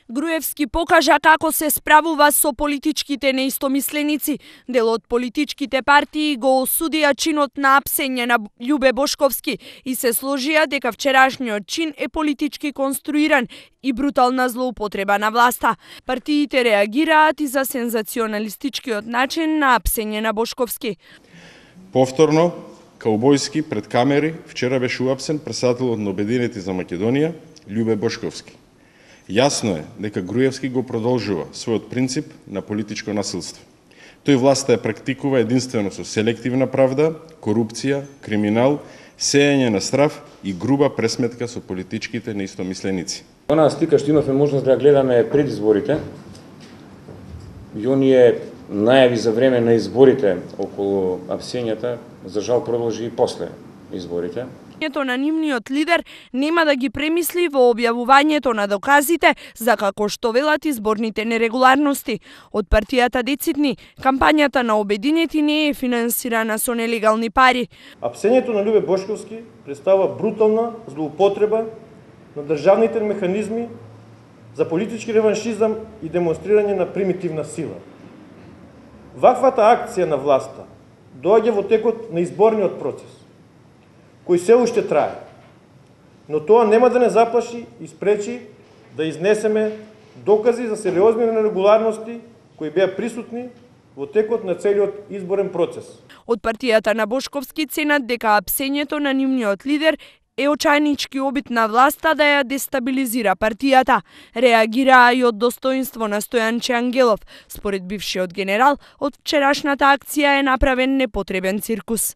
Груевски покажа како се справува со политичките неистомисленици. Дел од политичките партии го осудија чинот на апсење на Љубе Бошковски и се сложија дека вчерашниот чин е политички конструиран и брутална злоупотреба на власта. Партиите реагираат и за сензационалистичкиот начин на апсење на Бошковски. Повторно, каубојски пред камери вчера беше уапсен претседателот на Обединети за Македонија Љубе Бошковски. Јасно е дека Груевски го продолжува својот принцип на политичко насилство. Тој власта ја практикува единствено со селективна правда, корупција, криминал, сејање на страв и груба пресметка со политичките неистомисленици. Онаа слика што имавме можност да ја гледаме пред изборите и оние најави за време на изборите околу апсењата, за жал продолжи и после изборите. На нивниот лидер нема да ги премисли во објавувањето на доказите за како што велат изборните нерегуларности. Од партијата Децидни, кампањата на Обединети не е финансирана со нелегални пари. Апсењето на Љубе Бошковски представува брутална злоупотреба на државните механизми за политички реваншизам и демонстрирање на примитивна сила. Ваквата акција на власта доаѓа во текот на изборниот процес, кој се уште трае. Но тоа нема да не заплаши и спречи да изнесеме докази за сериозни нерегуларности кои беа присутни во текот на целиот изборен процес. Од партијата на Бошковски ценат дека апсењето на нивниот лидер е очајнички обид на власта да ја дестабилизира партијата. Реагираа и од достоинство на Стојанче Ангелов. Според бившиот генерал, од вчерашната акција е направен непотребен циркус.